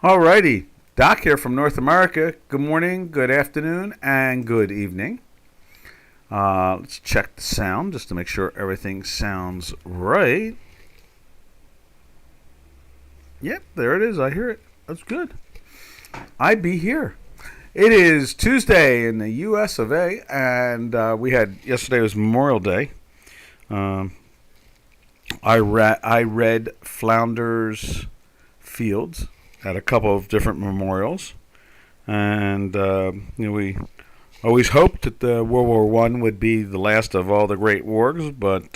Alrighty, Doc here from North America. Good morning, good afternoon, and good evening. Let's check the sound just to make sure everything sounds right. Yep, there it is. I hear it. That's good. I be here. It is Tuesday in the U.S. of A. And yesterday was Memorial Day. I read Flounders Fields at a couple of different memorials, and we always hoped that the World War One would be the last of all the great wars, but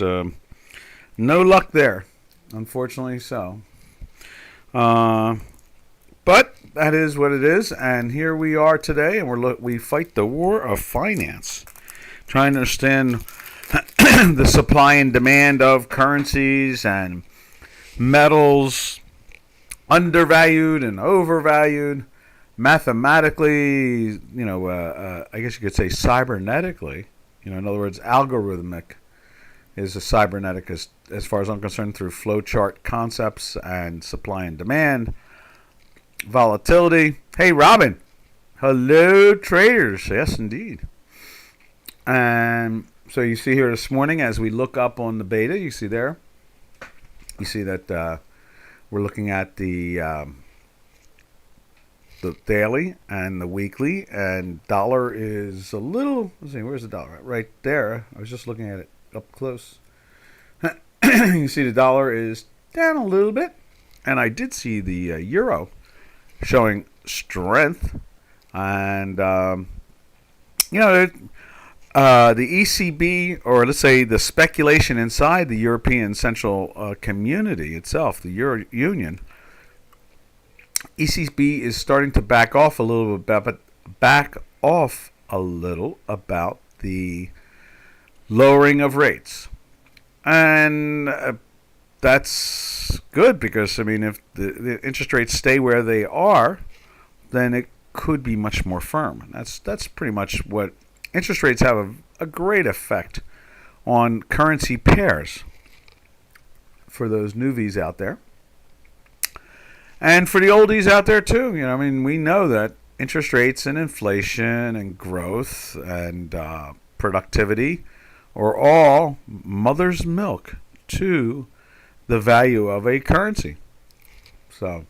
no luck there, unfortunately. So, but that is what it is, and here we are today, and we fight the war of finance, trying to understand the supply and demand of currencies and metals, undervalued and overvalued, mathematically, I guess you could say cybernetically. In other words, algorithmic is a cybernetic as far as I'm concerned through flowchart concepts and supply and demand, volatility. Hey, Robin. Hello, traders. Yes, indeed. And so you see here this morning as we look up on the beta, you see there, you see that we're looking at the daily and the weekly, and dollar is a little, let's see, where's the dollar? Right there. I was just looking at it up close. You see the dollar is down a little bit, and I did see the euro showing strength, and the ECB, or let's say the speculation inside the European Central Community itself, the Euro Union, ECB is starting to back off a little about the lowering of rates, and that's good because if the interest rates stay where they are, then it could be much more firm. That's pretty much what. Interest rates have a great effect on currency pairs for those newbies out there. And for the oldies out there too. We know that interest rates and inflation and growth and productivity are all mother's milk to the value of a currency. So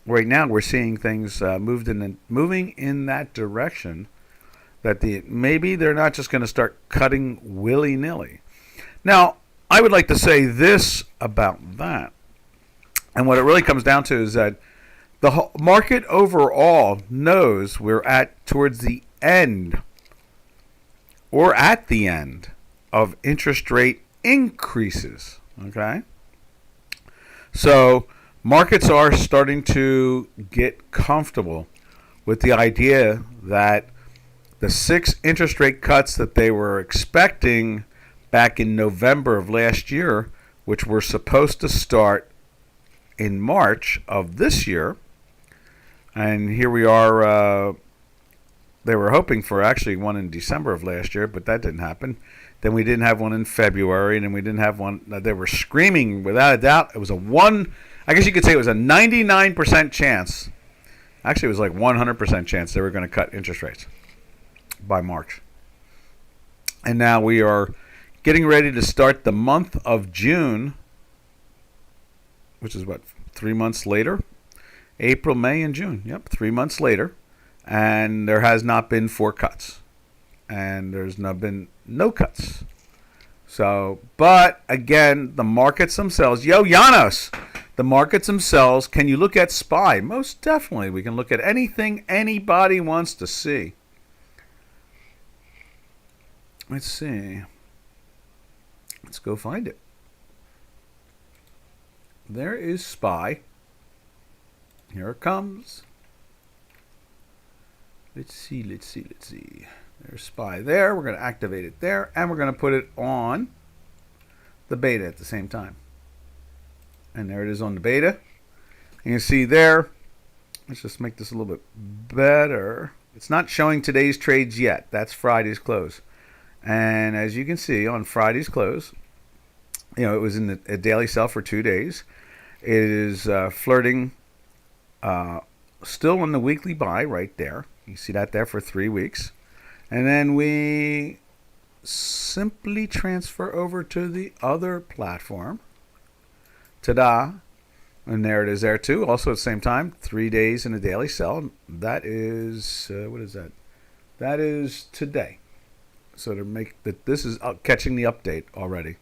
right now we're seeing things moving in that direction, that maybe they're not just going to start cutting willy-nilly. Now, I would like to say this about that. And what it really comes down to is that the market overall knows we're towards the end or at the end of interest rate increases. Okay? So markets are starting to get comfortable with the idea that the 6 interest rate cuts that they were expecting back in November of last year, which were supposed to start in March of this year, and here we are, they were hoping for actually one in December of last year, but that didn't happen. Then we didn't have one in February, and then we didn't have one. They were screaming without a doubt. It was I guess you could say it was a 99% chance. Actually, it was like 100% chance they were going to cut interest rates by March. And now we are getting ready to start the month of June, which is 3 months later? April, May, and June. Yep, 3 months later. And there has not been 4 cuts. And there's not been no cuts. So, but again, the markets themselves, Janos, the markets themselves, can you look at SPY? Most definitely. We can look at anything anybody wants to see. Let's see. Let's go find it. There is SPY. Here it comes. Let's see. There's SPY there. We're going to activate it there, and we're going to put it on the beta at the same time. And there it is on the beta. You can see there. Let's just make this a little bit better. It's not showing today's trades yet. That's Friday's close. And as you can see on Friday's close, it was in a daily sell for 2 days. It is flirting Still in the weekly buy right there. You see that there for 3 weeks. And then we simply transfer over to the other platform. Ta-da. And there it is there too. Also at the same time, 3 days in a daily sell. That is, what is that? That is today. So to make that, this is catching the update already.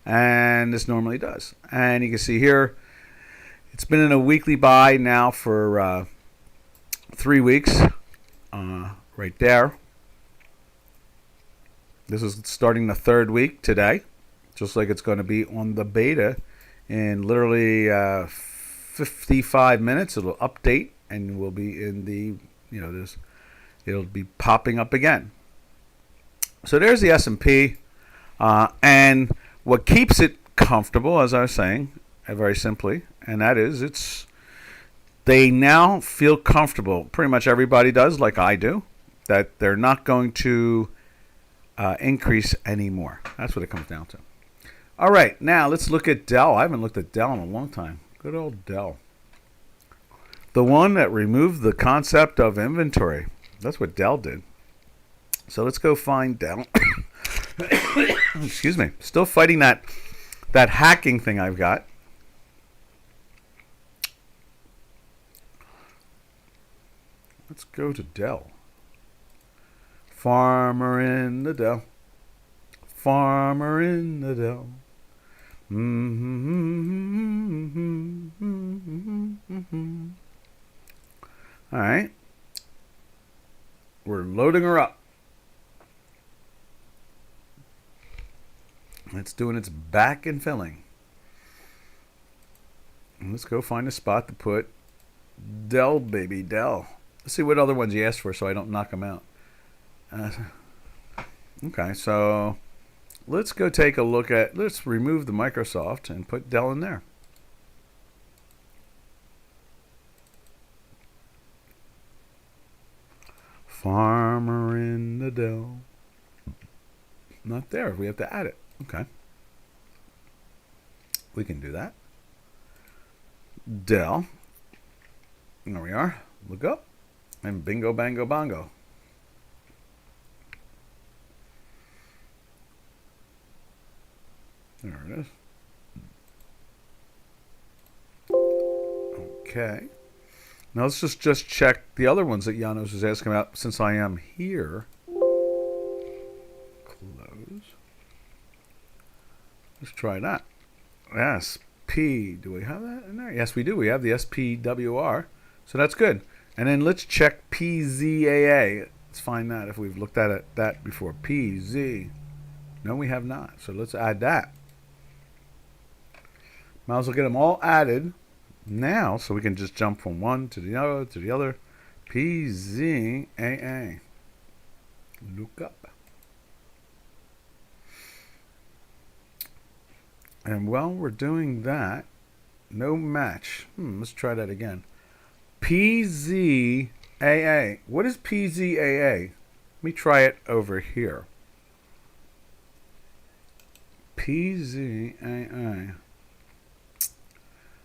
And this normally does. And you can see here, it's been in a weekly buy now for 3 weeks. Right there. This is starting the 3rd week today. Just like it's going to be on the beta. In literally 55 minutes, it'll update and will be in the, it'll be popping up again. So there's the S&P. And what keeps it comfortable, as I was saying, very simply, and that is they now feel comfortable. Pretty much everybody does, like I do, that they're not going to increase anymore. That's what it comes down to. All right, now let's look at Dell. I haven't looked at Dell in a long time. Good old Dell. The one that removed the concept of inventory. That's what Dell did. So let's go find Dell. Excuse me. Still fighting that hacking thing I've got. Let's go to Dell. Farmer in the Dell. Farmer in the Dell. All right. We're loading her up. It's doing its back and filling. Let's go find a spot to put Dell, baby, Dell. Let's see what other ones you asked for so I don't knock them out. Okay, so let's go take a look at, let's remove the Microsoft and put Dell in there. Farmer in the Dell. Not there. We have to add it. Okay. We can do that. Dell. There we are. Look up. And bingo, bango, bongo. There it is. Okay. Now let's just check the other ones that Janos is asking about since I am here. Close. Let's try that. SP. Do we have that in there? Yes, we do. We have the SPWR. So that's good. And then let's check PZAA. Let's find that if we've looked at that before. PZ. No, we have not. So let's add that. Might as well get them all added now so we can just jump from one to the other. PZAA. Look up. And while we're doing that, no match. Let's try that again. PZAA. What is PZAA? Let me try it over here. PZAA.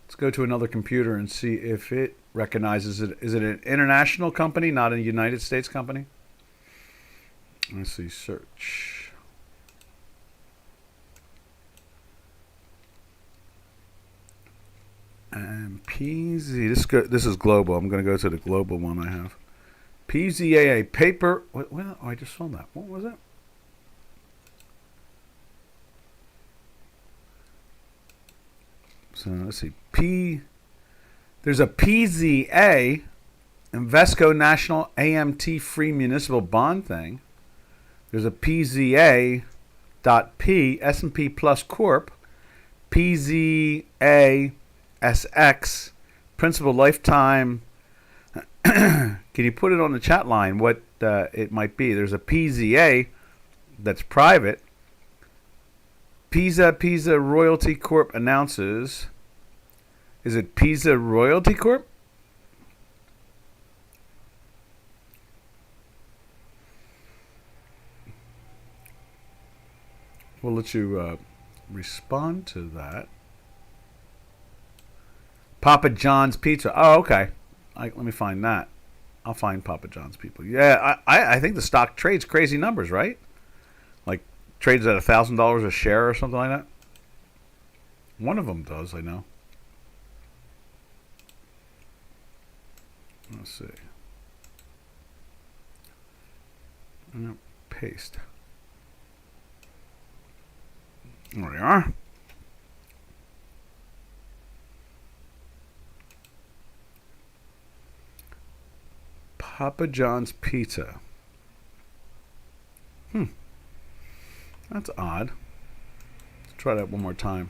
Let's go to another computer and see if it recognizes it. Is it an international company, not a United States company? Let's see, search. And PZ, this is global. I'm going to go to the global one I have. PZAA, paper. Oh, I just saw that. What was it? So let's see. There's a PZA, Invesco National AMT Free Municipal Bond thing. There's a PZA.P, S&P Plus Corp, PZA SX, Principal Lifetime. Can you put it on the chat line what it might be? There's a PZA that's private. Pisa Royalty Corp announces. Is it Pisa Royalty Corp? We'll let you respond to that. Papa John's Pizza. Oh, okay. Let me find that. I'll find Papa John's people. Yeah, I think the stock trades crazy numbers, right? Like trades at $1,000 a share or something like that. One of them does, I know. Let's see. Paste. There we are. Papa John's Pizza. That's odd. Let's try that one more time.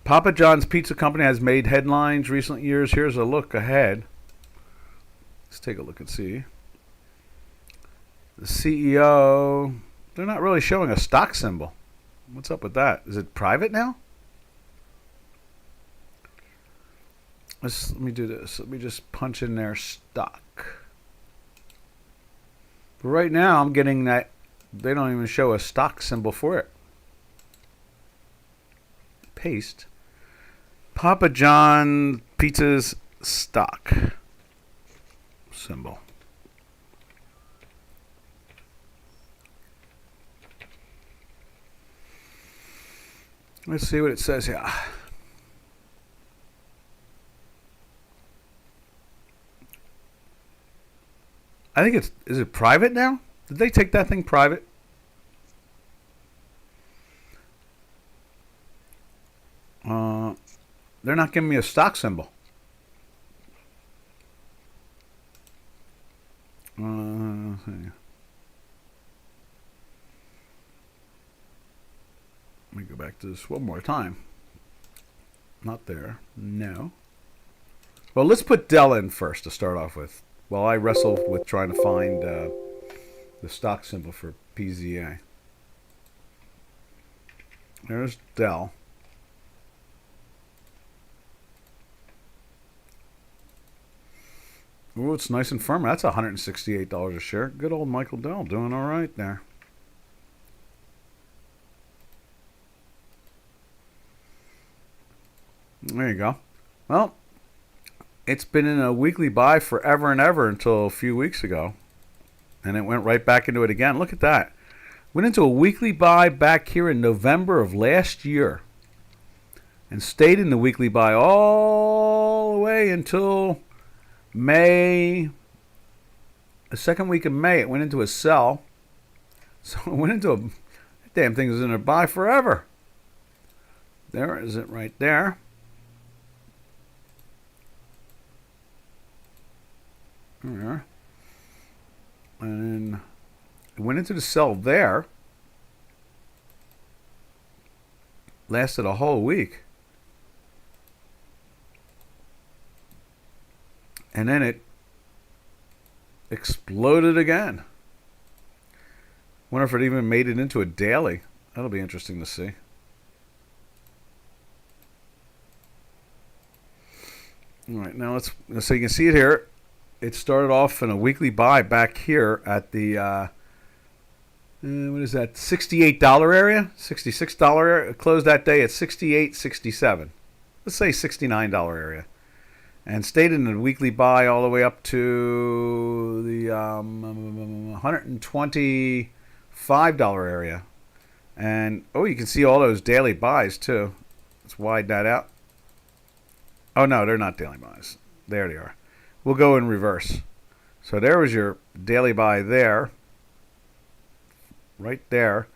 Papa John's Pizza Company has made headlines recent years. Here's a look ahead. Let's take a look and see. The CEO, they're not really showing a stock symbol. What's up with that? Is it private now? Let me do this. Let me just punch in their stock. But right now, I'm getting that they don't even show a stock symbol for it. Paste. Papa John Pizza's stock symbol. Let's see what it says here. I think is it private now? Did they take that thing private? They're not giving me a stock symbol. Let me go back to this one more time. Not there. No. Well, let's put Dell in first to start off with. While I wrestle with trying to find the stock symbol for PZA. There's Dell. Ooh, it's nice and firm. That's $168 a share. Good old Michael Dell doing all right there. There you go. Well, it's been in a weekly buy forever and ever until a few weeks ago. And it went right back into it again. Look at that. Went into a weekly buy back here in November of last year. And stayed in the weekly buy all the way until May. The second week of May, it went into a sell. So it went into a... That damn thing was in a buy forever. There is it right there. There. And it went into the sell there. Lasted a whole week. And then it exploded again. Wonder if it even made it into a daily. That'll be interesting to see. All right, now so you can see it here. It started off in a weekly buy back here at the what is that? $68 area, $66 area. It closed that day at $68.67. Let's say $69 area, and stayed in the weekly buy all the way up to the $125 area. And you can see all those daily buys too. Let's widen that out. Oh no, they're not daily buys. There they are. We'll go in reverse. So there was your daily buy there. Right there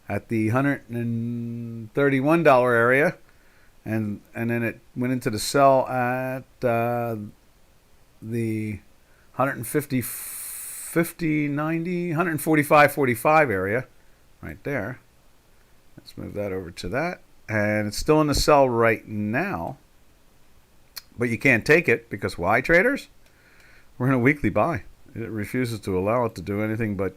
at the $131 area. And then it went into the sell at the 145.45 area. Right there. Let's move that over to that. And it's still in the sell right now. But you can't take it because why, traders? We're in a weekly buy. It refuses to allow it to do anything but,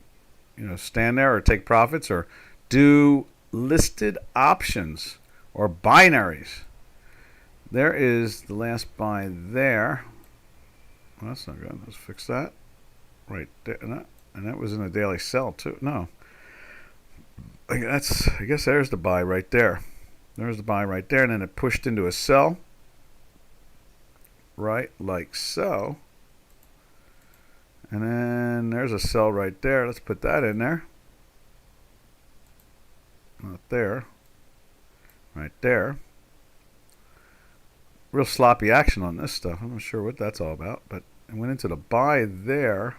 stand there or take profits or do listed options or binaries. There is the last buy there. Well, that's not good. Let's fix that. Right there. And that was in a daily sell too. No. I guess there's the buy right there. There's the buy right there. And then it pushed into a sell. right like so. And then there's a sell right there. Let's put that in there. Not there. Right there. Real sloppy action on this stuff. I'm not sure what that's all about, but it went into the buy there.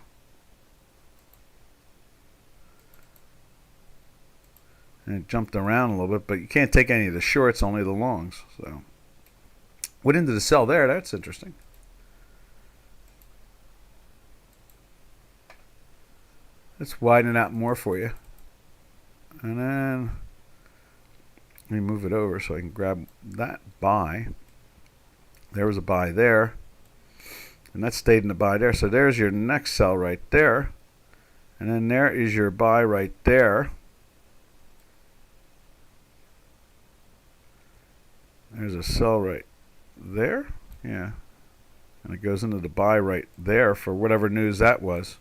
And it jumped around a little bit, but you can't take any of the shorts, only the longs. So went into the sell there. That's interesting. Let's widen it out more for you. And then let me move it over so I can grab that buy. There was a buy there. And that stayed in the buy there. So there's your next sell right there. And then there is your buy right there. There's a sell right there. Yeah. And it goes into the buy right there for whatever news that was.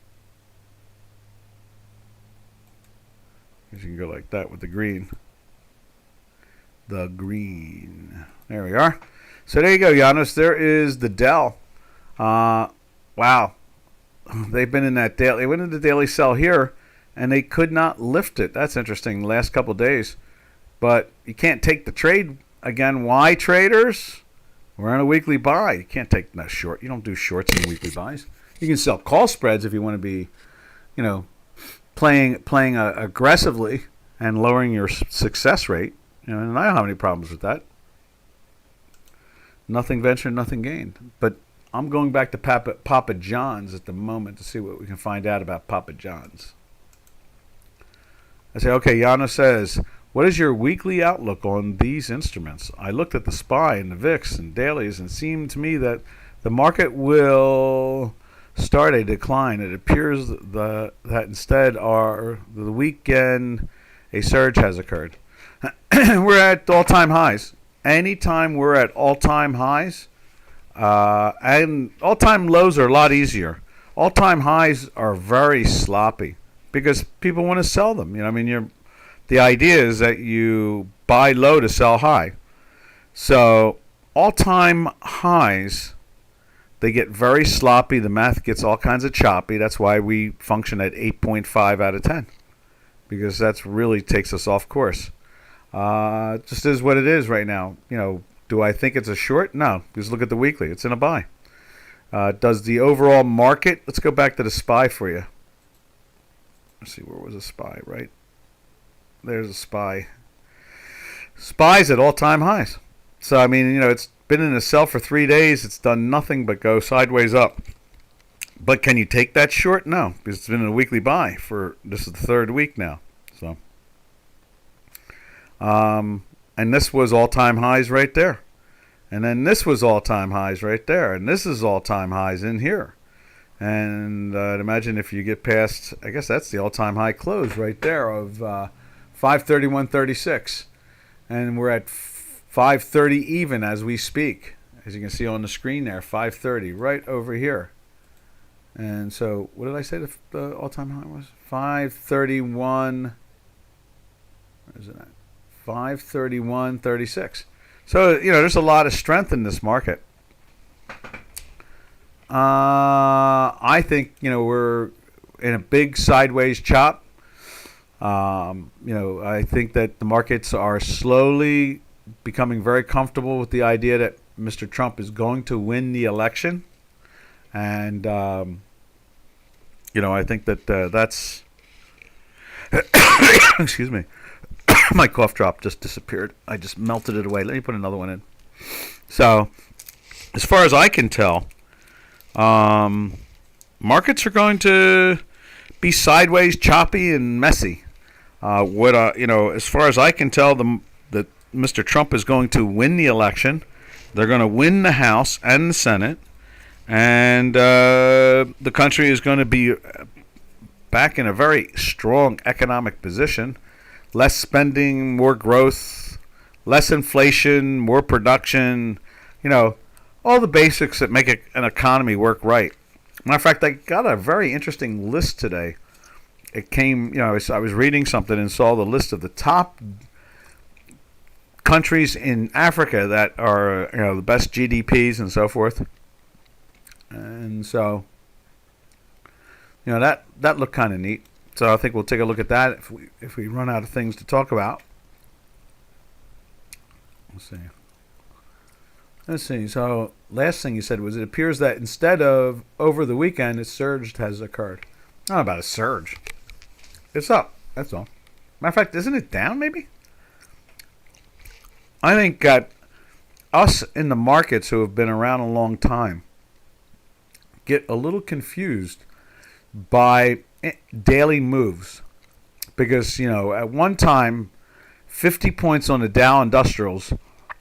You can go like that with the green. The green. There we are. So there you go, Janos. There is the Dell. Wow. They've been in that daily. They went into the daily sell here, and they could not lift it. That's interesting. The last couple of days. But you can't take the trade. Again, why, traders? We're on a weekly buy. You can't take no short. You don't do shorts in weekly buys. You can sell call spreads if you want to be, playing aggressively and lowering your success rate. And I don't have any problems with that. Nothing ventured, nothing gained. But I'm going back to Papa John's at the moment to see what we can find out about Papa John's. I say, okay, Yana says, what is your weekly outlook on these instruments? I looked at the SPY and the VIX and dailies, and it seemed to me that the market will start a decline. It appears that instead the weekend a surge has occurred. We're at all-time highs. Anytime we're at all-time highs, and all-time lows are a lot easier. All-time highs are very sloppy because people want to sell them. The idea is that you buy low to sell high. So all-time highs, they get very sloppy. The math gets all kinds of choppy. That's why we function at 8.5 out of 10, because that's really takes us off course. Just is what it is right now. Do I think it's a short? No, because look at the weekly. It's in a buy. Does the overall market? Let's go back to the SPY for you. Let's see, where was the SPY, right? There's a SPY. SPY's at all-time highs. So, it's been in a sell for 3 days. It's done nothing but go sideways up. But can you take that short? No, because it's been in a weekly buy for, this is the third week now. So, and this was all-time highs right there. And then this was all-time highs right there. And this is all-time highs in here. And I'd imagine if you get past, I guess that's the all-time high close right there of 531.36. And we're at 530 even as we speak. As you can see on the screen there, 530 right over here. And so, what did I say the all-time high was? 531. Where is it at? 531.36. So, there's a lot of strength in this market. I think, we're in a big sideways chop. I think that the markets are slowly becoming very comfortable with the idea that Mr. Trump is going to win the election. And, I think that that's... Excuse me. My cough drop just disappeared. I just melted it away. Let me put another one in. So, as far as I can tell, markets are going to be sideways, choppy, and messy. As far as I can tell, that Mr. Trump is going to win the election. They're going to win the House and the Senate, and the country is going to be back in a very strong economic position. Less spending, more growth, less inflation, more production, all the basics that make an economy work right. Matter of fact, I got a very interesting list today. It came, I was reading something and saw the list of the top countries in Africa that are, the best GDPs and so forth. And so, that looked kind of neat. So I think we'll take a look at that if we run out of things to talk about. Let's see. So last thing you said was it appears that instead of over the weekend, a surge has occurred. Not about a surge. It's up. That's all. Matter of fact, isn't it down maybe? I think us in the markets who have been around a long time get a little confused by daily moves. Because, at one time, 50 points on the Dow Industrials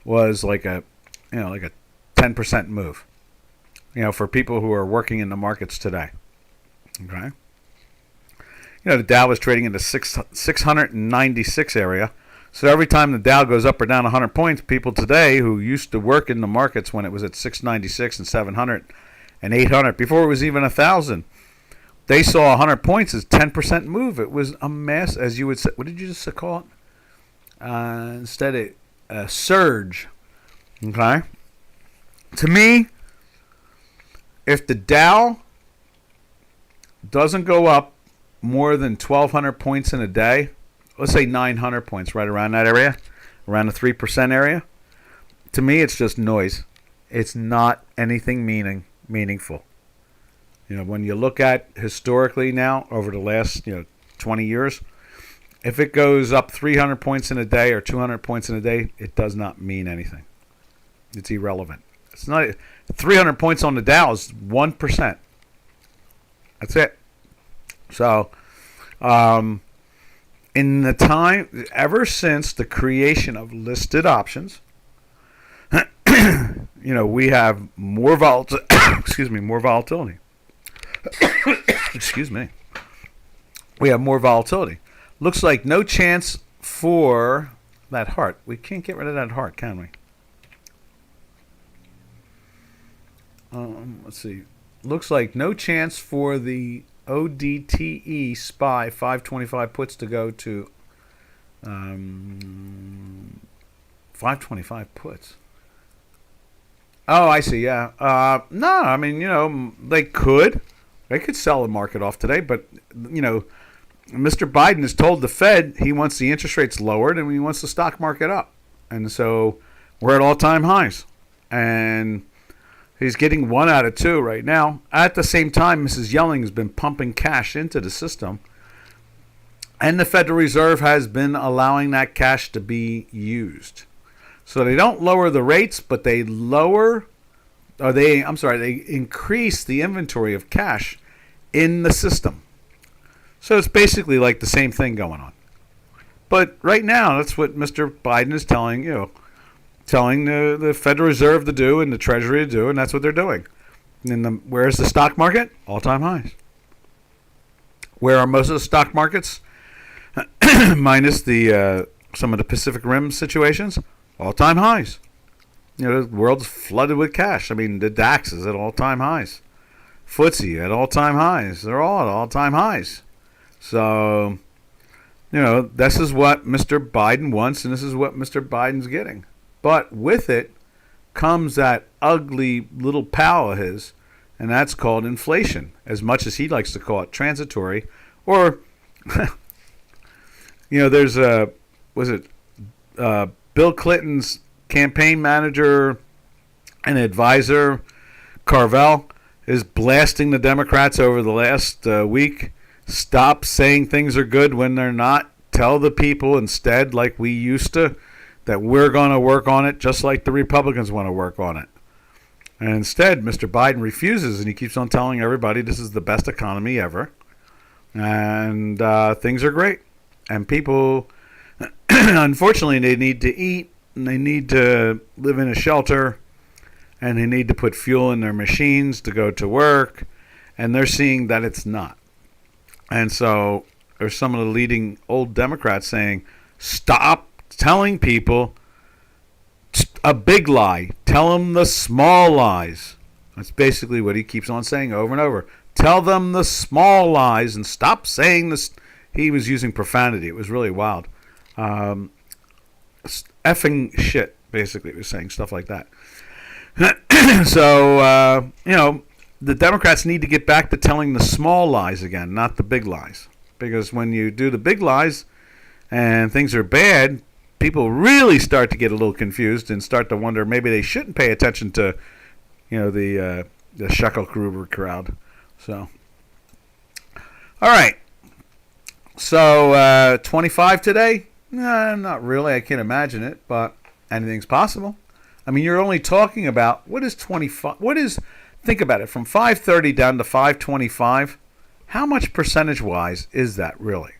was like a 10% move, for people who are working in the markets today. Okay. The Dow was trading in the 696 area. So every time the Dow goes up or down 100 points, people today who used to work in the markets when it was at 696 and 700 and 800, before it was even 1,000, they saw 100 points as 10% move. It was a mess, as you would say. What did you just call it? Instead of a surge. Okay? To me, if the Dow doesn't go up more than 1,200 points in a day, let's say 900 points, right around that area, around the 3% area, to me it's just noise. It's not anything meaningful. When you look at historically now, over the last 20 years, if it goes up 300 points in a day or 200 points in a day, it does not mean anything. It's irrelevant. It's not 300 points on the Dow is 1%. That's it. So, in the time ever since the creation of listed options, we have more more volatility. Excuse me. We have more volatility. Looks like no chance for that heart. We can't get rid of that heart, can we? Let's see. Looks like no chance for the ODTE SPY 525 puts to go to 525 puts. Oh, I see. Yeah. No, I mean, they could sell the market off today, but Mr. Biden has told the Fed he wants the interest rates lowered and he wants the stock market up, and so we're at all-time highs, and he's getting 1 out of 2 right now. At the same time, Mrs. Yellen has been pumping cash into the system, and the Federal Reserve has been allowing that cash to be used. So they don't lower the rates, but they increase the inventory of cash in the system. So it's basically like the same thing going on. But right now, that's what Mr. Biden is telling the Federal Reserve to do and the Treasury to do, and that's what they're doing. And where's the stock market? All-time highs. Where are most of the stock markets? Minus the some of the Pacific Rim situations, all-time highs. The world's flooded with cash. I mean, the DAX is at all-time highs. FTSE at all-time highs. They're all at all-time highs. So, this is what Mr. Biden wants, and this is what Mr. Biden's getting. But with it comes that ugly little pal of his, and that's called inflation, as much as he likes to call it transitory. Or, there's Bill Clinton's campaign manager and advisor, Carvel, is blasting the Democrats over the last week. Stop saying things are good when they're not. Tell the people instead, like we used to, that we're going to work on it just like the Republicans want to work on it. And instead, Mr. Biden refuses, and he keeps on telling everybody this is the best economy ever. And things are great. And people, unfortunately, they need to eat, and they need to live in a shelter, and they need to put fuel in their machines to go to work. And they're seeing that it's not. And so there's some of the leading old Democrats saying, stop telling people a big lie. Tell them the small lies. That's basically what he keeps on saying over and over. Tell them the small lies and stop saying this. He was using profanity. It was really wild. Effing shit, basically. He was saying stuff like that. So, the Democrats need to get back to telling the small lies again, not the big lies. Because when you do the big lies and things are bad, people really start to get a little confused and start to wonder maybe they shouldn't pay attention to, the Schuckelgruber crowd. So, all right. So 25 today? No, not really. I can't imagine it, but anything's possible. I mean, you're only talking about what is 25? Think about it, from 530 down to 525. How much percentage-wise is that really?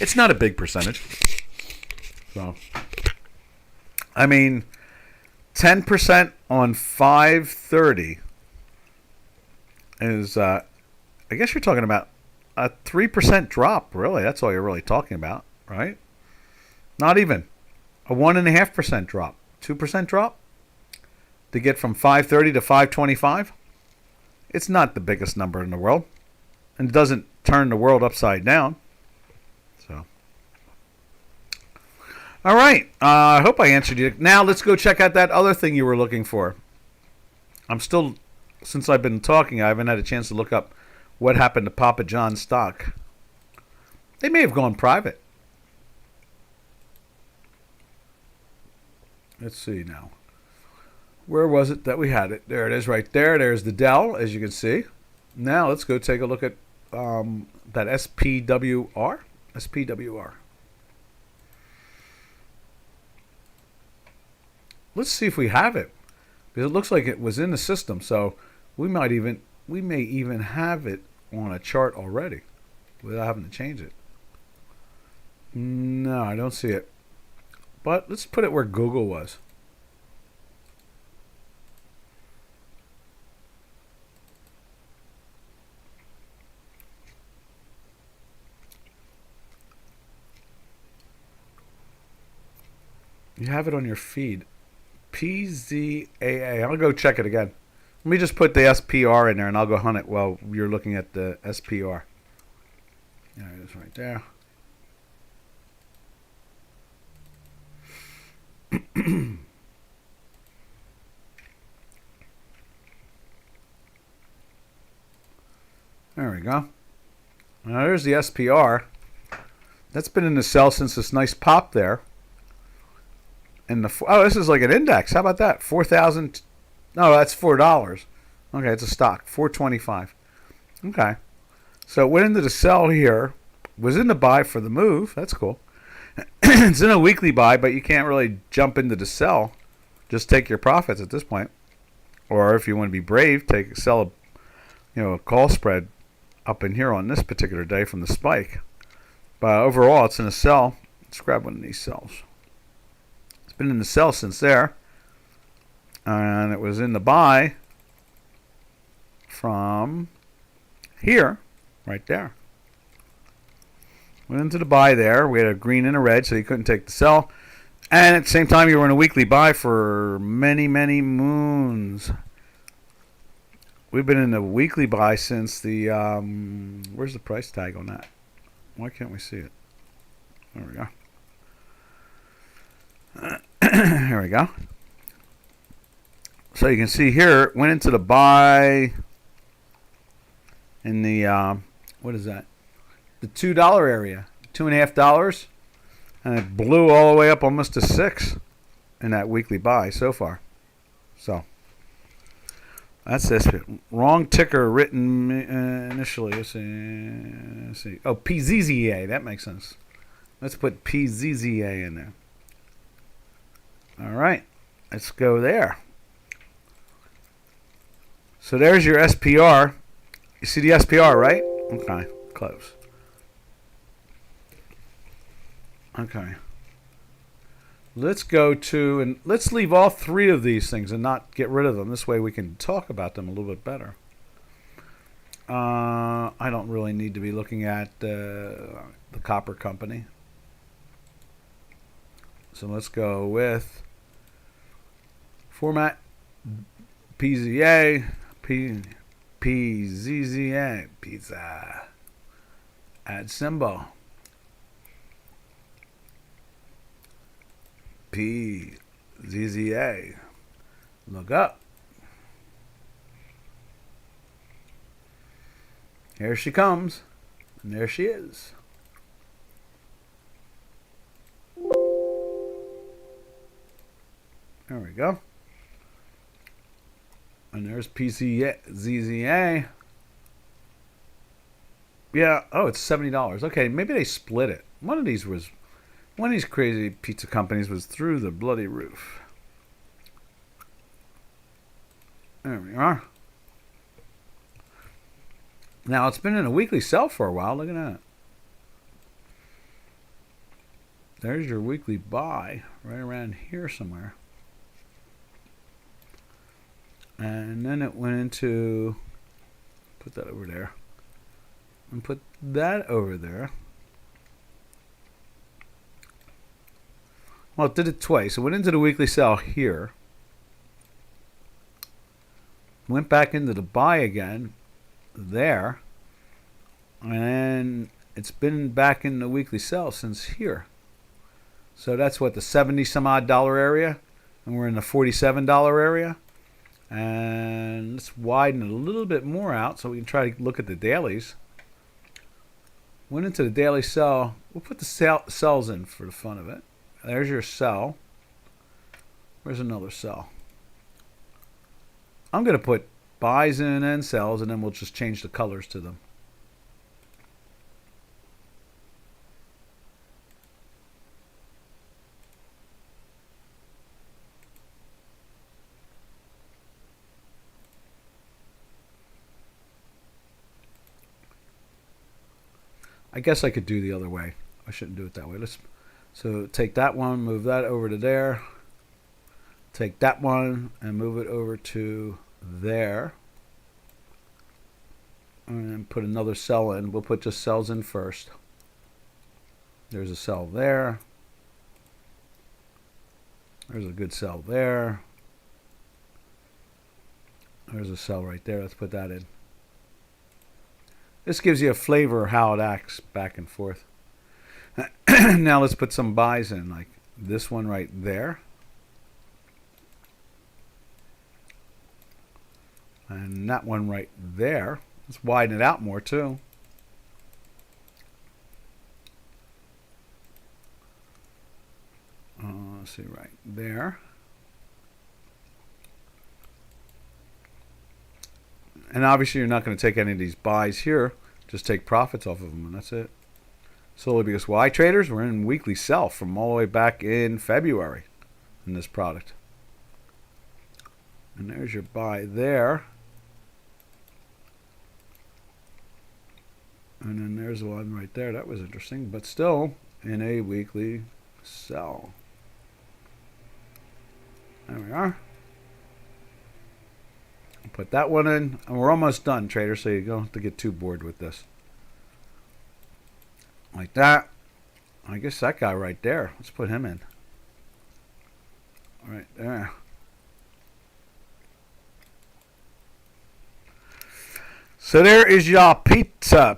It's not a big percentage. So, I mean, 10% on 530 is, I guess you're talking about a 3% drop, really. That's all you're really talking about, right? Not even. A 1.5% drop. 2% drop to get from 530 to 525. It's not the biggest number in the world. And it doesn't turn the world upside down. So, all right. I hope I answered you. Now let's go check out that other thing you were looking for. Since I've been talking, I haven't had a chance to look up what happened to Papa John's stock. They may have gone private. Let's see now. Where was it that we had it? There it is right there. There's the Dell, as you can see. Now let's go take a look at that SPWR. SPWR. Let's see if we have it. Because it looks like it was in the system. So we may even have it on a chart already without having to change it. No, I don't see it. But let's put it where Google was. You have it on your feed. PZAA. I'll go check it again. Let me just put the SPR in there and I'll go hunt it while you're looking at the SPR. There it is right there. There we go. Now there's the SPR. That's been in the sell since this nice pop there. And this is like an index. How about that? 4,000. No, that's $4. Okay, it's a stock. 425. Okay. So it went into the sell here. Was in the buy for the move. That's cool. It's in a weekly buy, but you can't really jump into the sell. Just take your profits at this point. Or if you want to be brave, sell a call spread up in here on this particular day from the spike. But overall, it's in a sell. Let's grab one of these sells. It's been in the sell since there. And it was in the buy from here, right there. Went into the buy there. We had a green and a red, so you couldn't take the sell. And at the same time, you were in a weekly buy for many, many moons. We've been in a weekly buy since the... where's the price tag on that? Why can't we see it? There we go. There we go. So you can see here, it went into the buy in the... what is that? The $2 area, $2.50, and it blew all the way up almost to $6 in that weekly buy so far. So that's this. Wrong ticker written initially. Let's see. Oh, PZZA. That makes sense. Let's put PZZA in there. All right, let's go there. So there's your SPR. You see the SPR, right? Okay, close. Okay. Let's go to, and let's leave all three of these things and not get rid of them. This way we can talk about them a little bit better. I don't really need to be looking at the copper company. So let's go with format PZA, PZZA, pizza. Add symbol. PZZA. ZZA. Look up. Here she comes. And there she is. There we go. And there's ZZA. Yeah. Oh, it's $70. Okay, maybe they split it. One of these crazy pizza companies was through the bloody roof. There we are. Now, it's been in a weekly sell for a while. Look at that. There's your weekly buy right around here somewhere. And then it went into, put that over there. And put that over there. Well, it did it twice. It went into the weekly sell here. Went back into the buy again there. And then it's been back in the weekly sell since here. So that's what, the 70 some odd dollar area. And we're in the $47 area. And let's widen it a little bit more out so we can try to look at the dailies. Went into the daily sell. We'll put the cells in for the fun of it. There's your sell. Where's another sell? I'm going to put buys in and sells, and then we'll just change the colors to them. I guess I could do the other way. I shouldn't do it that way. So take that one, move that over to there. Take that one and move it over to there. And then put another cell in. We'll put just cells in first. There's a cell there. There's a good cell there. There's a cell right there. Let's put that in. This gives you a flavor of how it acts back and forth. Now let's put some buys in, like this one right there. And that one right there. Let's widen it out more too. Let's see, right there. And obviously you're not going to take any of these buys here. Just take profits off of them, and that's it. Solely because why, traders? We're in weekly sell from all the way back in February in this product. And there's your buy there. And then there's one right there. That was interesting, but still in a weekly sell. There we are. Put that one in, and we're almost done, traders, so you don't have to get too bored with this. Like that. I guess that guy right there. Let's put him in. Right there. So there is your pizza.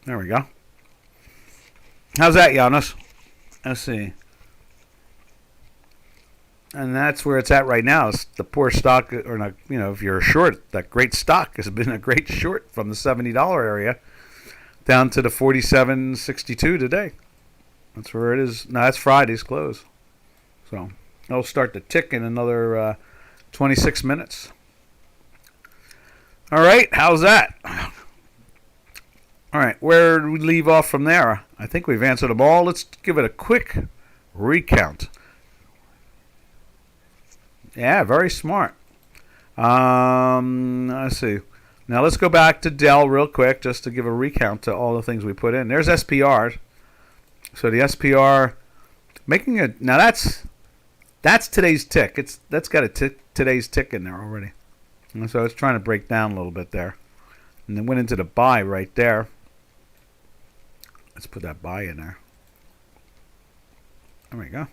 There we go. How's that, Giannis? Let's see. And that's where it's at right now. It's the poor stock, or not, you know, if you're short, that great stock has been a great short from the $70 area down to the $47.62 today. That's where it is. Now that's Friday's close. So it'll start to tick in another 26 minutes. All right, how's that? All right, where did we leave off from there? I think we've answered them all. Let's give it a quick recount. Yeah, very smart. Let's see. Now let's go back to Dell real quick just to give a recount to all the things we put in. There's SPR. So the SPR making a, now that's today's tick. That's got a today's tick in there already. And so it's trying to break down a little bit there. And then went into the buy right there. Let's put that buy in there. There we go.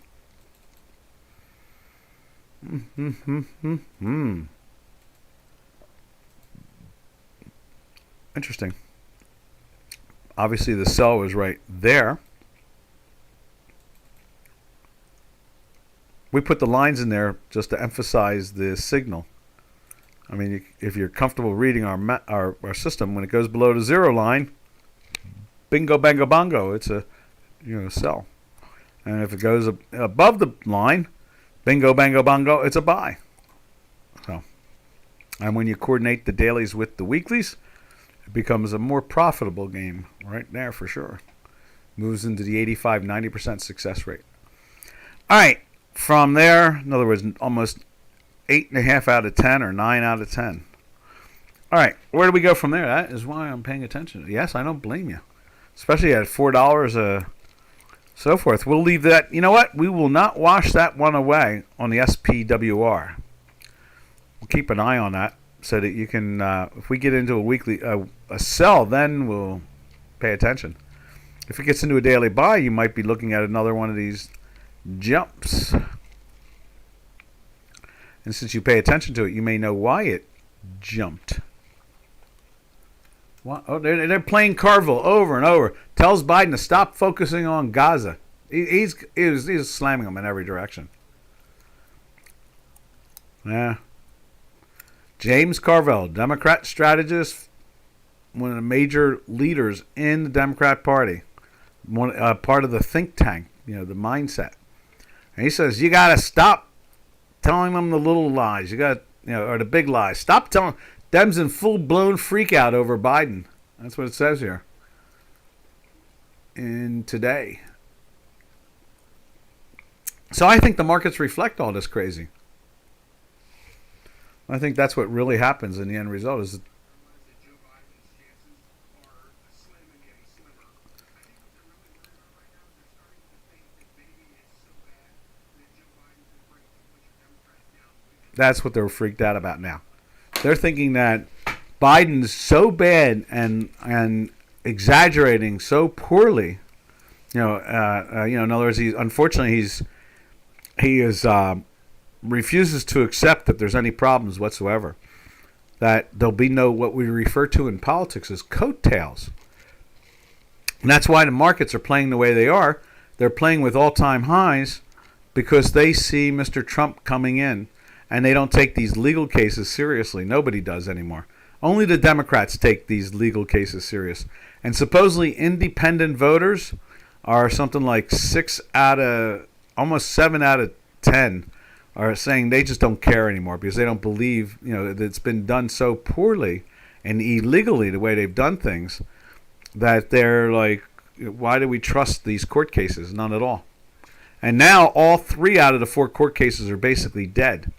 Interesting. Obviously the sell was right there. We put the lines in there just to emphasize the signal. I mean, if you're comfortable reading our system, when it goes below the zero line, bingo, bango, bongo, it's a sell. And if it goes above the line, bingo, bango, bongo, it's a buy. So, and when you coordinate the dailies with the weeklies, it becomes a more profitable game right there for sure. Moves into the 85-90% success rate. All right, from there, in other words, almost 8.5 out of 10 or 9 out of 10. All right, where do we go from there? That is why I'm paying attention. Yes, I don't blame you, especially at $4 so forth. We'll leave that. You know what? We will not wash that one away on the SPWR. We'll keep an eye on that so that you can, if we get into a weekly a sell, then we'll pay attention. If it gets into a daily buy, you might be looking at another one of these jumps. And since you pay attention to it, you may know why it jumped. What? Oh, they're playing Carville over and over. Tells Biden to stop focusing on Gaza. He's slamming them in every direction. Yeah. James Carville, Democrat strategist, one of the major leaders in the Democrat Party, part of the think tank, the mindset. And he says, you got to stop telling them the little lies. You got, or the big lies. Stop telling them's in full-blown freak out over Biden. That's what it says here. In today. So I think the markets reflect all this crazy. I think that's what really happens in the end result is that's what they're freaked out about now. They're thinking that Biden's so bad and exaggerating so poorly. In other words, he refuses to accept that there's any problems whatsoever. That there'll be no what we refer to in politics as coattails. And that's why the markets are playing the way they are. They're playing with all-time highs because they see Mr. Trump coming in. And they don't take these legal cases seriously. Nobody does anymore. Only the Democrats take these legal cases serious. And supposedly independent voters are something like almost 7 out of 10 are saying they just don't care anymore because they don't believe, that it's been done so poorly and illegally the way they've done things that they're like, why do we trust these court cases? None at all. And now all 3 out of the 4 court cases are basically dead.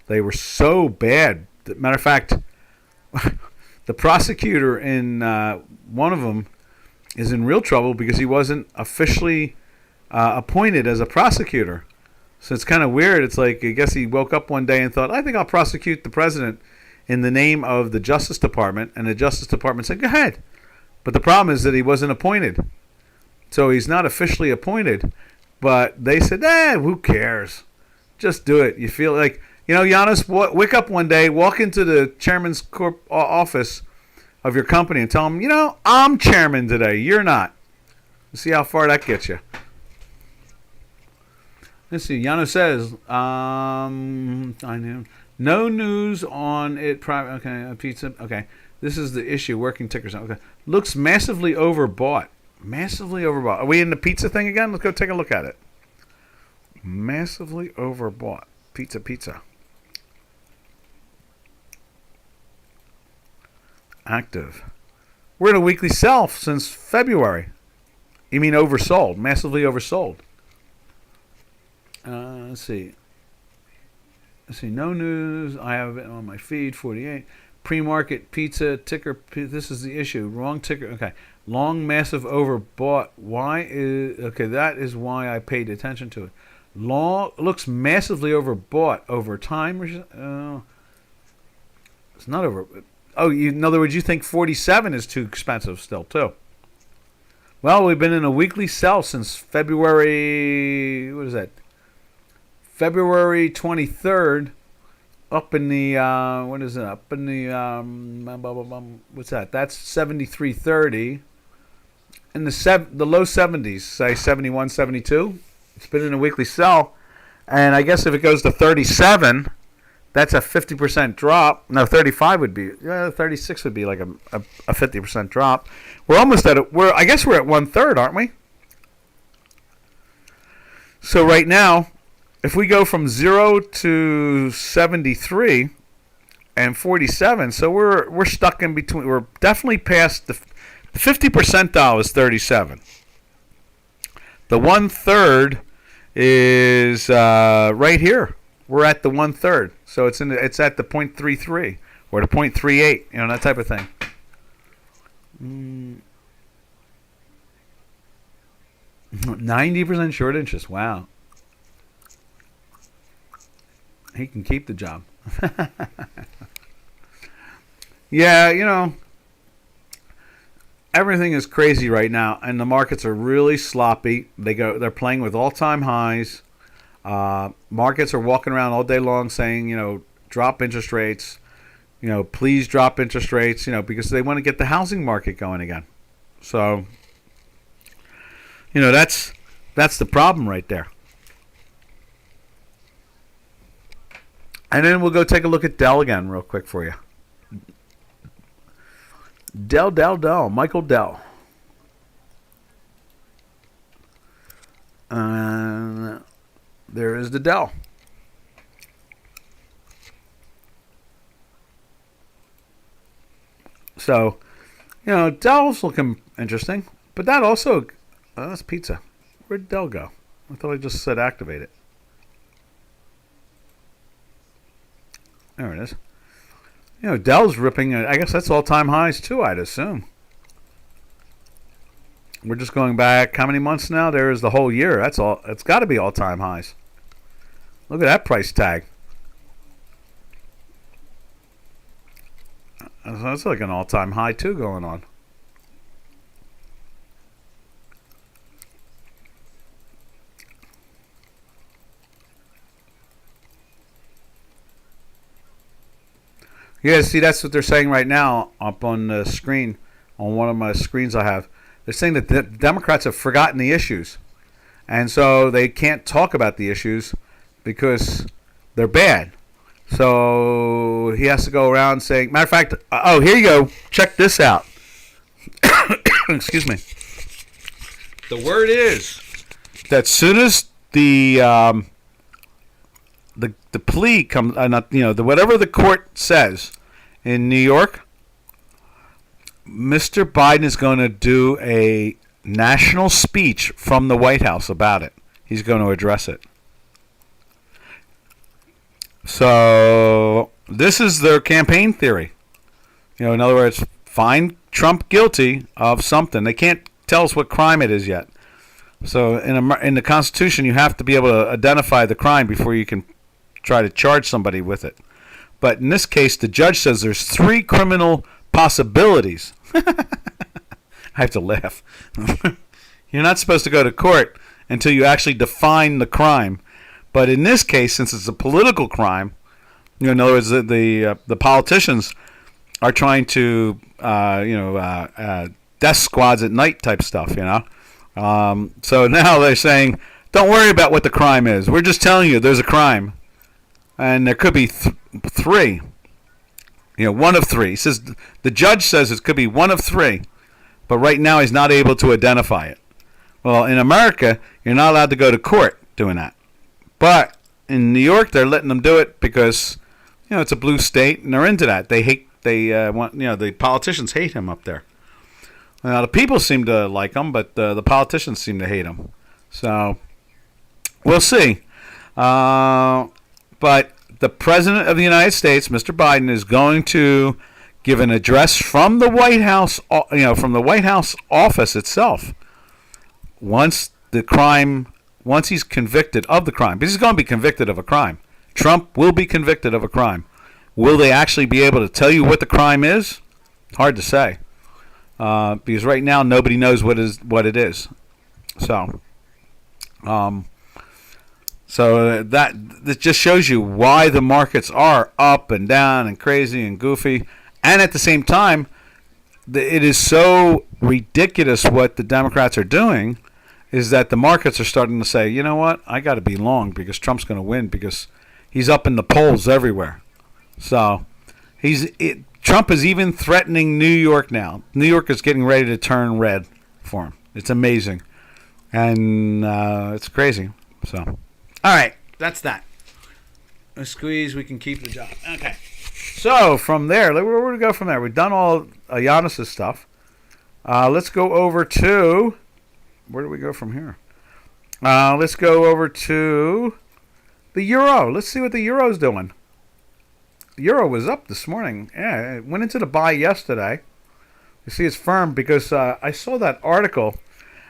They were so bad. Matter of fact, the prosecutor in one of them is in real trouble because he wasn't officially appointed as a prosecutor. So it's kind of weird. It's like, I guess he woke up one day and thought, I think I'll prosecute the president in the name of the Justice Department. And the Justice Department said, go ahead. But the problem is that he wasn't appointed. So he's not officially appointed. But they said, who cares? Just do it. You feel like... Giannis, wake up one day, walk into the chairman's office of your company and tell him, I'm chairman today. You're not. See how far that gets you. Let's see. Giannis says, I know. No news on it. Okay, pizza. Okay. This is the issue. Working tickers. Okay. Looks massively overbought. Massively overbought. Are we in the pizza thing again? Let's go take a look at it. Massively overbought. Pizza. Active. We're in a weekly sell since February. You mean oversold? Massively oversold. Let's see. No news. I have it on my feed. 48. Pre-market pizza ticker. This is the issue. Wrong ticker. Okay. Long, massive overbought. That is why I paid attention to it. Long looks massively overbought over time. It's not over. Oh, in other words, you think 47 is too expensive still, too. Well, we've been in a weekly sell since February, February 23rd, up in the, what's that? That's 73.30. In the low 70s, say 71, 72. It's been in a weekly sell. And I guess if it goes to 37, that's a 50% drop. No, 35 would be. 36 would be like a 50% drop. We're almost at it. I guess we're at 1/3, aren't we? So right now, if we go from 0 to 73 and 47, so we're stuck in between. We're definitely past the 50 percentile is 37. The 1/3 is right here. We're at the 1/3, so it's at the 0.33 or the 0.38, that type of thing. 90% short interest. Wow. He can keep the job. Yeah, everything is crazy right now, and the markets are really sloppy. They're playing with all-time highs. Markets are walking around all day long saying, drop interest rates. Please drop interest rates. Because they want to get the housing market going again. So, that's the problem right there. And then we'll go take a look at Dell again real quick for you. Dell, Michael Dell. And there is the Dell. So, Dell's looking interesting. But that also, that's pizza. Where'd Dell go? I thought I just said activate it. There it is. Dell's ripping. I guess that's all-time highs too, I'd assume. We're just going back how many months now? There is the whole year. That's all. It's got to be all-time highs. Look at that price tag. That's like an all-time high too going on. Yeah, see, that's what they're saying right now up on the screen, on one of my screens I have. They're saying that the Democrats have forgotten the issues. And so they can't talk about the issues because they're bad. So he has to go around saying, matter of fact, here you go. Check this out. Excuse me. The word is that as soon as the plea comes, whatever the court says in New York, Mr. Biden is going to do a national speech from the White House about it. He's going to address it. So this is their campaign theory. In other words, find Trump guilty of something. They can't tell us what crime it is yet. So in the Constitution, you have to be able to identify the crime before you can try to charge somebody with it. But in this case, the judge says there's 3 criminal possibilities. I have to laugh. You're not supposed to go to court until you actually define the crime. But in this case, since it's a political crime, in other words, the politicians are trying to, death squads at night type stuff, So now they're saying, don't worry about what the crime is. We're just telling you there's a crime. And there could be 3. One of 3. He says the judge says it could be one of 3, but right now he's not able to identify it. Well, in America, you're not allowed to go to court doing that. But in New York, they're letting them do it because it's a blue state and they're into that. The politicians hate him up there. Now the people seem to like him, but the politicians seem to hate him. So we'll see. But the President of the United States, Mr. Biden, is going to give an address from the White House, from the White House office itself. Once he's convicted of the crime, because he's going to be convicted of a crime. Trump will be convicted of a crime. Will they actually be able to tell you what the crime is? Hard to say, because right now nobody knows what it is. So. So that just shows you why the markets are up and down and crazy and goofy. And at the same time, it is so ridiculous what the Democrats are doing. is that the markets are starting to say, you know what, I got to be long because Trump's going to win because he's up in the polls everywhere. So Trump is even threatening New York now. New York is getting ready to turn red for him. It's amazing. And it's crazy. So, all right, that's that. A squeeze, we can keep the job. Okay. So, from there, where do we go from there? We've done all Giannis' stuff. Let's go over to... Where do we go from here? Let's go over to the Euro. Let's see what the Euro's doing. The Euro was up this morning. Yeah, it went into the buy yesterday. You see it's firm because I saw that article,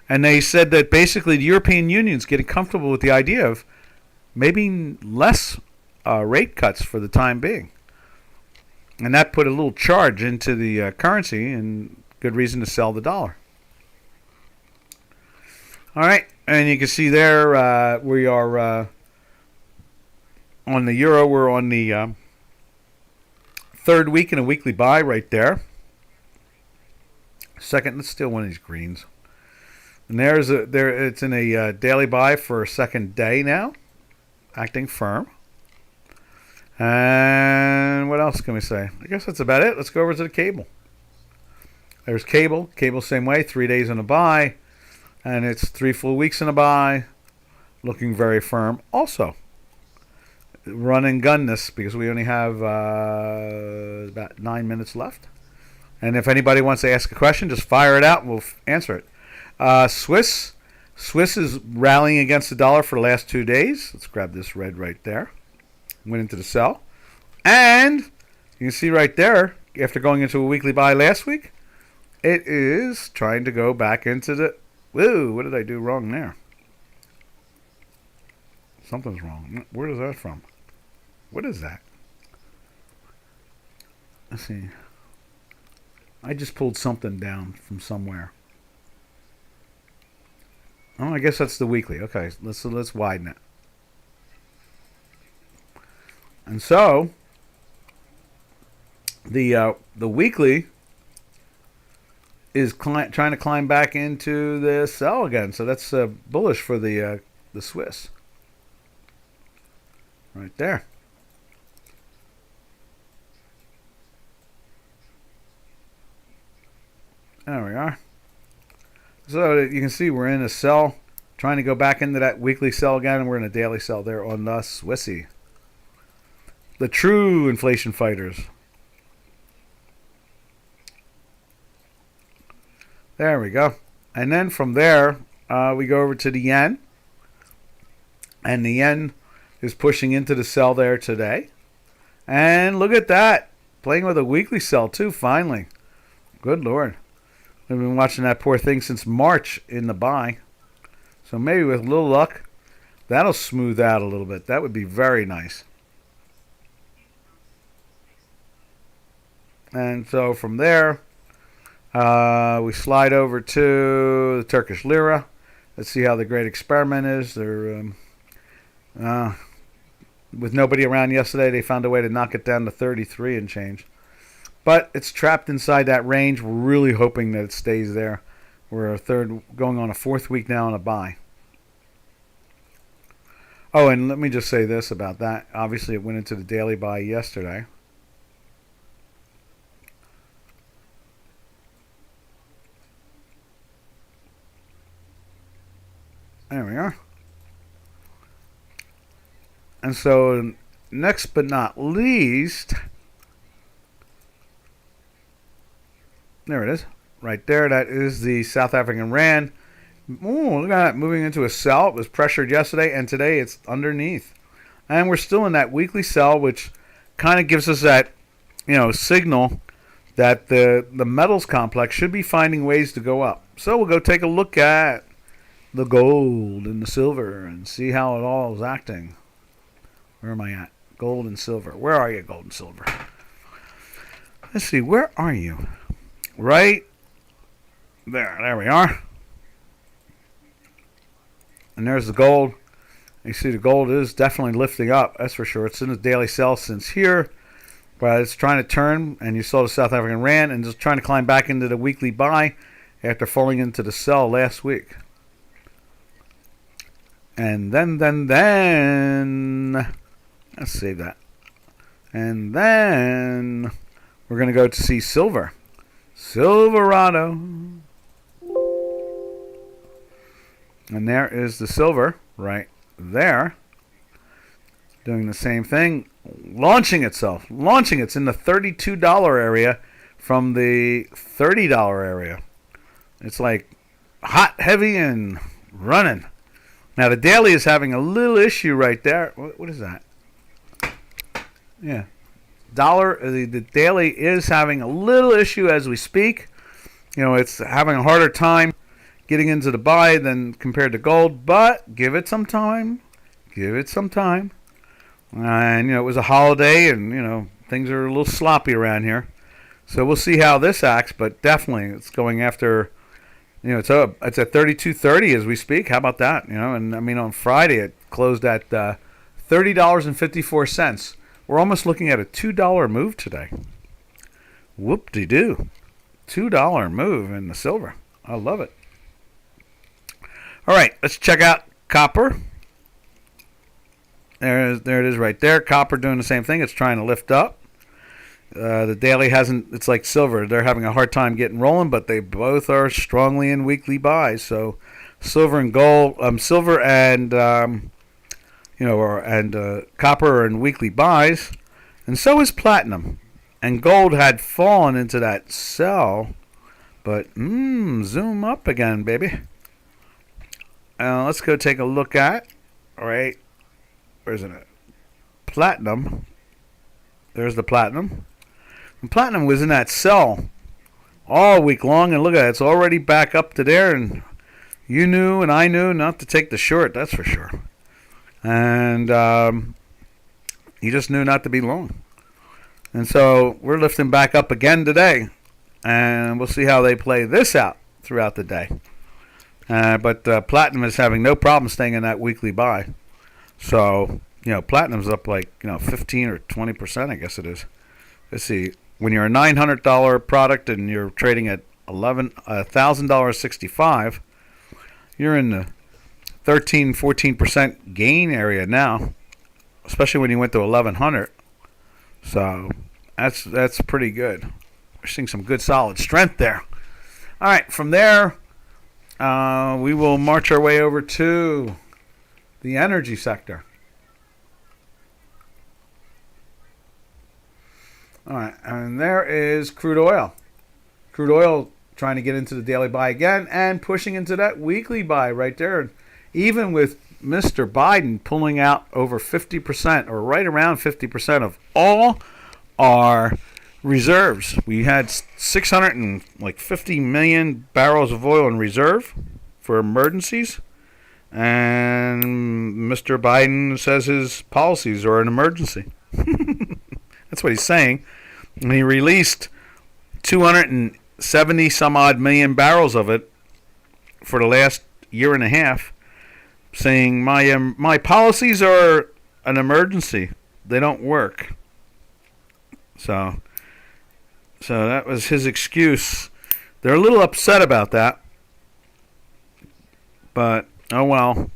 and they said that basically the European Union's getting comfortable with the idea of maybe less rate cuts for the time being. And that put a little charge into the currency and good reason to sell the dollar. All right, and you can see there we are on the Euro. We're on the third week in a weekly buy right there. Second, let's steal one of these greens. And it's in a daily buy for a second day now, acting firm. And what else can we say? I guess that's about it. Let's go over to the cable. There's cable. Cable same way, 3 days in a buy. And it's 3 full weeks in a buy. Looking very firm. Also, run and gun this because we only have about 9 minutes left. And if anybody wants to ask a question, just fire it out and we'll answer it. Swiss is rallying against the dollar for the last 2 days. Let's grab this red right there. Went into the sell. And you can see right there, after going into a weekly buy last week, it is trying to go back into the... Whoa, what did I do wrong there? Something's wrong. Where is that from? What is that? Let's see. I just pulled something down from somewhere. Oh, I guess that's the weekly. Okay, let's widen it. And so the weekly is trying to climb back into the sell again. So that's bullish for the Swiss. Right there. There we are. So you can see we're in a sell, trying to go back into that weekly sell again, and we're in a daily sell there on the Swissy. The true inflation fighters. There we go. And then from there, we go over to the yen. And the yen is pushing into the sell there today. And look at that. Playing with a weekly sell too, finally. Good Lord. We've been watching that poor thing since March in the buy. So maybe with a little luck, that'll smooth out a little bit. That would be very nice. And so from there, we slide over to the Turkish lira. Let's see how the great experiment is. They're with nobody around yesterday, they found a way to knock it down to 33 and change. But it's trapped inside that range. We're really hoping that it stays there. We're going on a fourth week now on a buy. Oh, and let me just say this about that. Obviously, it went into the daily buy yesterday. There we are. And so, next but not least, there it is. Right there, that is the South African Rand. Ooh, look at that, moving into a sell. It was pressured yesterday, and today it's underneath. And we're still in that weekly sell, which kind of gives us that, signal that the metals complex should be finding ways to go up. So we'll go take a look at the gold and the silver and see how it all is acting. Where am I at? Gold and silver. Where are you, gold and silver? Let's see, where are you? Right there. There we are. And there's the gold. You see the gold is definitely lifting up. That's for sure. It's in the daily sell since here. But it's trying to turn. And you saw the South African Rand. And just trying to climb back into the weekly buy after falling into the sell last week. And then, let's save that. And then we're going to go to see silver. Silverado. And there is the silver right there. Doing the same thing. Launching itself. It's in the $32 area from the $30 area. It's like hot, heavy, and running. Now the daily is having a little issue right there. What is that? Yeah. The daily is having a little issue as we speak. You know, it's having a harder time getting into the buy than compared to gold, but give it some time. And, you know, it was a holiday and, you know, things are a little sloppy around here. So we'll see how this acts, but definitely it's going after, you know, it's at 32.30 as we speak. How about that? You know, and I mean on Friday it closed at $30.54. We're almost looking at a $2 move today. Whoop-de-doo. $2 move in the silver. I love it. All right, let's check out copper. There it is right there. Copper doing the same thing. It's trying to lift up. The daily hasn't. It's like silver. They're having a hard time getting rolling, but they both are strongly in weekly buys. So silver and gold, silver and copper are in weekly buys, and so is platinum. And gold had fallen into that sell, but zoom up again, baby. Let's go take a look at. All right, where's it? Platinum. There's the platinum. And platinum was in that sell all week long, and look at it, it's already back up to there, and you knew and I knew not to take the short, that's for sure. And you just knew not to be long. And so we're lifting back up again today, and we'll see how they play this out throughout the day. But platinum is having no problem staying in that weekly buy. So, you know, platinum's up like, 15 or 20%, I guess it is. Let's see. When you're a $900 product and you're trading at $1,000.65, you're in the 13-14% gain area now, especially when you went to 1,100. So that's pretty good. We're seeing some good solid strength there. All right, from there, we will march our way over to the energy sector. All right, and there is crude oil. Crude oil trying to get into the daily buy again and pushing into that weekly buy right there. And even with Mr. Biden pulling out over 50% or right around 50% of all our reserves. We had 650 million barrels of oil in reserve for emergencies. And Mr. Biden says his policies are an emergency. That's what he's saying. And he released 270 some odd million barrels of it for the last year and a half, saying my policies are an emergency. They don't work. So that was his excuse. They're a little upset about that. But oh well.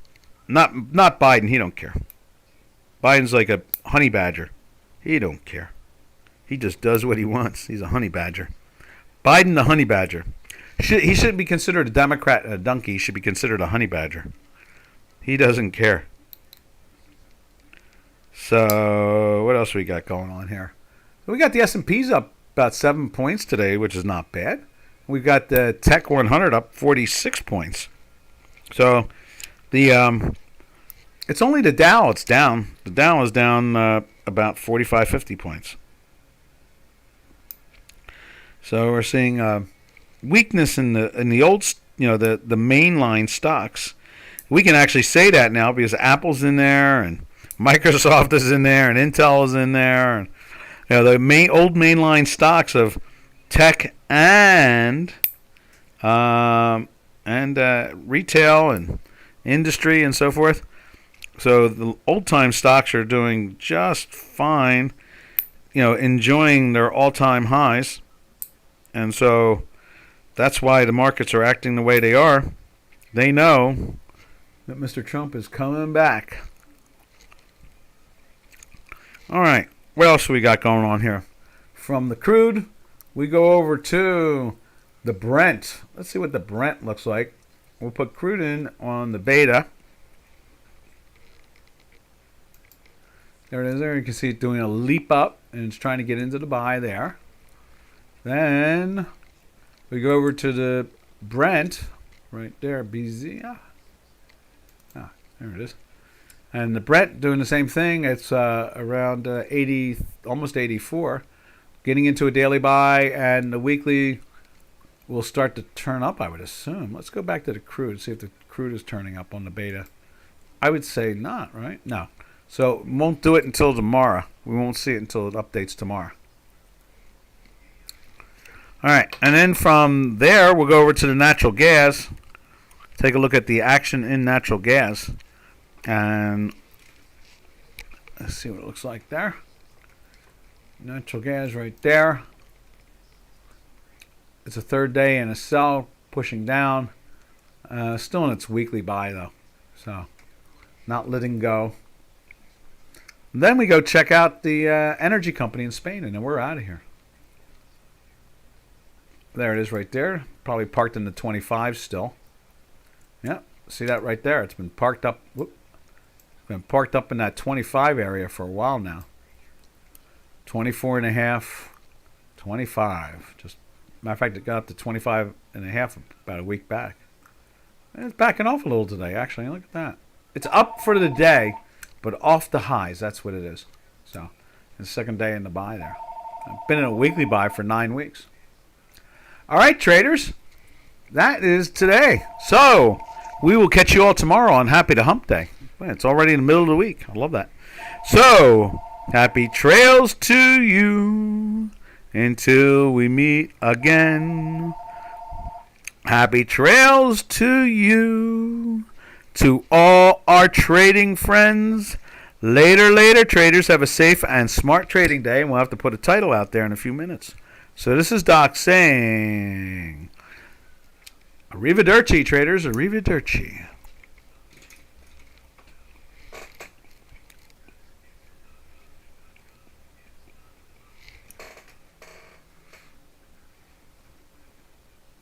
Not Biden, he don't care. Biden's like a honey badger. He don't care. He just does what he wants. He's a honey badger. Biden the honey badger. He shouldn't be considered a Democrat and a donkey. He should be considered a honey badger. He doesn't care. So what else we got going on here? We got the S&P's up about 7 points today, which is not bad. We've got the Tech 100 up 46 points. So the it's only the Dow it's down. The Dow is down about 45, 50 points. So we're seeing weakness in the old, the mainline stocks. We can actually say that now because Apple's in there and Microsoft is in there and Intel is in there, and the old mainline stocks of tech and retail and industry and so forth. So the old time stocks are doing just fine, enjoying their all-time highs. And so that's why the markets are acting the way they are. They know that Mr. Trump is coming back. All right. What else we got going on here? From the crude, we go over to the Brent. Let's see what the Brent looks like. We'll put crude in on the beta. There it is there. You can see it doing a leap up, and it's trying to get into the buy there. Then we go over to the Brent, right there, BZ. There it is. And the Brent doing the same thing. It's around 80, almost 84. Getting into a daily buy, and the weekly will start to turn up, I would assume. Let's go back to the crude, see if the crude is turning up on the beta. I would say not, right? No. So won't do it until tomorrow. We won't see it until it updates tomorrow. All right, and then from there, we'll go over to the natural gas. Take a look at the action in natural gas. And let's see what it looks like there. Natural gas right there. It's a third day in a sell, pushing down. Still in its weekly buy, though. So, not letting go. And then we go check out the energy company in Spain, and then we're out of here. There it is right there. Probably parked in the 25 still. Yeah, see that right there? It's been parked up. Whoop. It's been parked up in that 25 area for a while now. 24 and a half, 25. Just matter of fact, it got up to 25 and a half about a week back. And it's backing off a little today, actually. Look at that. It's up for the day, but off the highs. That's what it is. So, it's the second day in the buy there. I've been in a weekly buy for 9 weeks. All right, traders. That is today. So, we will catch you all tomorrow on Happy to Hump Day. Man, it's already in the middle of the week. I love that. So, happy trails to you until we meet again. Happy trails to you, to all our trading friends. Later, traders. Have a safe and smart trading day, and we'll have to put a title out there in a few minutes. So this is Doc saying, arrivederci, traders, arrivederci.